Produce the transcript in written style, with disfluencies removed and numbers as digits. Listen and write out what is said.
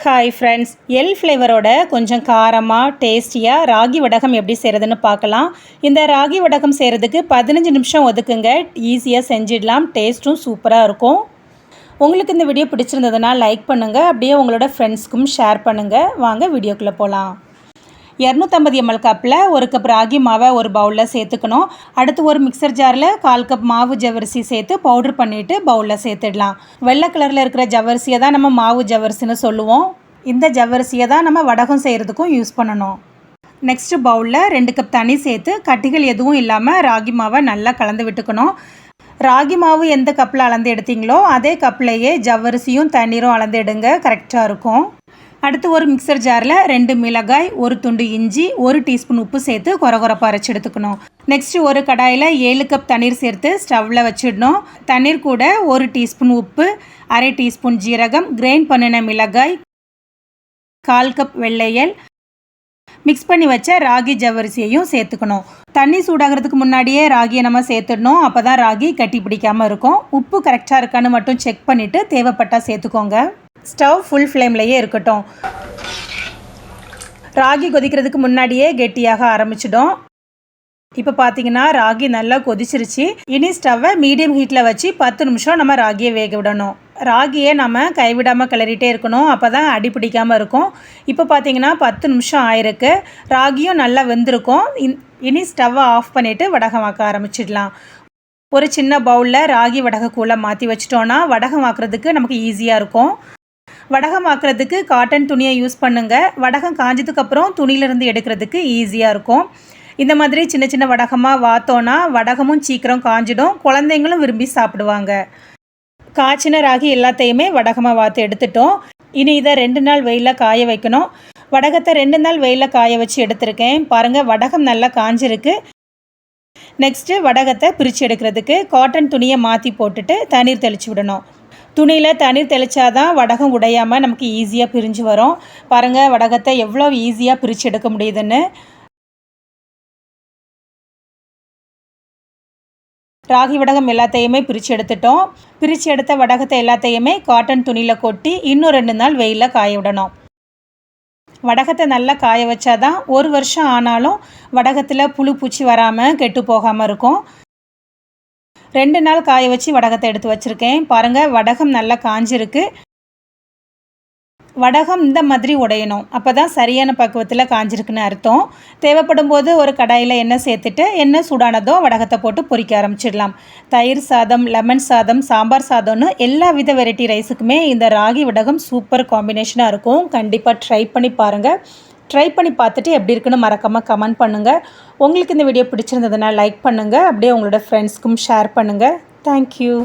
Hi friends, L ஃப்ளேவரோட கொஞ்சம் காரமாக டேஸ்டியாக ராகி வடகம் எப்படி செய்கிறதுன்னு பார்க்கலாம். இந்த ராகி வடகம் செய்கிறதுக்கு 15 நிமிஷம் ஒதுக்குங்க. ஈஸியாக செஞ்சிடலாம். டேஸ்ட்டும் சூப்பராக இருக்கும். உங்களுக்கு இந்த வீடியோ பிடிச்சிருந்ததுன்னா லைக் பண்ணுங்கள். அப்படியே உங்களோட ஃப்ரெண்ட்ஸ்க்கும் ஷேர் பண்ணுங்கள். வாங்க வீடியோக்குள்ளே போகலாம். 250 ml கப்பில் 1 கப் ராகி மாவை ஒரு பவுலில் சேர்த்துக்கணும். அடுத்து ஒரு மிக்சர் ஜாரில் 1/4 கப் மாவு ஜவ்வரிசி சேர்த்து பவுடர் பண்ணிவிட்டு பவுலில் சேர்த்துடலாம். வெள்ளை கலரில் இருக்கிற ஜவ்வரிசியை தான் நம்ம மாவு ஜவ்வரிசின்னு சொல்லுவோம். இந்த ஜவ்வரிசியை தான் நம்ம வடகம் செய்கிறதுக்கும் யூஸ் பண்ணணும். நெக்ஸ்ட்டு பவுலில் 2 கப் தண்ணி சேர்த்து கட்டிகள் எதுவும் இல்லாமல் ராகி மாவை நல்லா கலந்து விட்டுக்கணும். ராகி மாவு எந்த கப்பில் அளந்து எடுத்தீங்களோ அதே கப்லேயே ஜவ்வரிசியும் தண்ணீரும் அளந்து எடுங்க, கரெக்டாக இருக்கும். அடுத்து ஒரு மிக்சர் ஜாரில் 2 மிளகாய், 1 துண்டு இஞ்சி, 1 டீஸ்பூன் உப்பு சேர்த்து கொரகொரப்பாக அரைச்சி எடுத்துக்கணும். நெக்ஸ்ட்டு ஒரு கடாயில் 7 கப் தண்ணீர் சேர்த்து ஸ்டவ்வில் வச்சிடணும். தண்ணீர் கூட 1 டீஸ்பூன் உப்பு, 1/2 டீஸ்பூன் ஜீரகம், கிரைண்ட் பண்ணின மிளகாய், 1/4 கப் வெள்ளையல், மிக்ஸ் பண்ணி வச்ச ராகி ஜவ்வரிசியையும் சேர்த்துக்கணும். தண்ணி சூடாகிறதுக்கு முன்னாடியே ராகியை நம்ம சேர்த்துடணும். அப்போ தான் ராகி கட்டி பிடிக்காமல் இருக்கும். உப்பு கரெக்டாக இருக்கான்னு மட்டும் செக் பண்ணிவிட்டு தேவைப்பட்டால் சேர்த்துக்கோங்க. ஸ்டவ் ஃபுல் ஃப்ளேம்லேயே இருக்கட்டும். ராகி கொதிக்கிறதுக்கு முன்னாடியே கெட்டியாக ஆரம்பிச்சிடும். இப்போ பார்த்தீங்கன்னா ராகி நல்லா கொதிச்சிருச்சு. இனி ஸ்டவ்வை மீடியம் ஹீட்டில் வச்சு 10 நிமிஷம் நம்ம ராகியை வேக விடணும். ராகியை நம்ம கைவிடாமல் கிளறிட்டே இருக்கணும். அப்போ தான் அடி பிடிக்காமல் இருக்கும். இப்போ பார்த்தீங்கன்னா 10 நிமிஷம் ஆயிருக்கு. ராகியும் நல்லா வெந்திருக்கும். இனி ஸ்டவ்வை ஆஃப் பண்ணிவிட்டு வடகம் வாக்க ஆரம்பிச்சிடலாம். ஒரு சின்ன பவுலில் ராகி வடகக்கூழை மாற்றி வச்சிட்டோன்னா வடகம் வாக்குறதுக்கு நமக்கு ஈஸியாக இருக்கும். வடகம் ஆக்கிறதுக்கு காட்டன் துணியை யூஸ் பண்ணுங்கள். வடகம் காஞ்சதுக்கப்புறம் துணியிலேருந்து எடுக்கிறதுக்கு ஈஸியாக இருக்கும். இந்த மாதிரி சின்ன சின்ன வடகமாக வாத்தோன்னா வடகமும் சீக்கிரம் காஞ்சிடும். குழந்தைங்களும் விரும்பி சாப்பிடுவாங்க. காய்ச்சின ராகி எல்லாத்தையுமே வடகமாக வாத்து எடுத்துட்டோம். இனி இதை 2 நாள் வெயிலில் காய வைக்கணும். வடகத்தை 2 நாள் வெயிலில் காய வச்சு எடுத்திருக்கேன். பாருங்கள், வடகம் நல்லா காஞ்சிருக்கு. நெக்ஸ்ட்டு வடகத்தை பிரித்து எடுக்கிறதுக்கு காட்டன் துணியை மாற்றி போட்டுட்டு தண்ணீர் தெளித்து விடணும். துணியில் தண்ணீர் தெளித்தாதான் வடகம் உடையாமல் நமக்கு ஈஸியாக பிரிஞ்சு வரும். பாருங்கள், வடகத்தை எவ்வளோ ஈஸியாக பிரித்து எடுக்க முடியுதுன்னு. ராகி வடகம் எல்லாத்தையுமே பிரித்து எடுத்துட்டோம். பிரித்து எடுத்த வடகத்தை எல்லாத்தையுமே காட்டன் துணியில் கொட்டி இன்னும் 2 நாள் வெயிலில் காய விடணும். வடகத்தை நல்லா காய வச்சாதான் 1 வருஷம் ஆனாலும் வடகத்தில் புழு பூச்சி வராமல் கெட்டு போகாமல் இருக்கும். 2 நாள் காய வச்சு வடகத்தை எடுத்து வச்சுருக்கேன். பாருங்கள், வடகம் நல்லா காஞ்சிருக்கு. வடகம் இந்த மாதிரி உடையணும். அப்போ தான் சரியான பக்குவத்தில் காஞ்சிருக்குன்னு அர்த்தம். தேவைப்படும் போது ஒரு கடாயில் எண்ணெய் சேர்த்துட்டு எண்ணெய் சூடானதும் வடகத்தை போட்டு பொரிக்க ஆரம்பிச்சிடலாம். தயிர் சாதம், லெமன் சாதம், சாம்பார் சாதம்னு எல்லா வித வெரைட்டி ரைஸுக்குமே இந்த ராகி வடகம் சூப்பர் காம்பினேஷனாக இருக்கும். கண்டிப்பாக ட்ரை பண்ணி பாருங்கள். ட்ரை பண்ணி பார்த்துட்டு எப்படி இருக்குன்னு மறக்காமல் கமெண்ட் பண்ணுங்கள். உங்களுக்கு இந்த வீடியோ பிடிச்சிருந்ததுன்னா லைக் பண்ணுங்கள். அப்படியே உங்களோட ஃப்ரெண்ட்ஸ்க்கும் ஷேர் பண்ணுங்கள். தேங்க்யூ.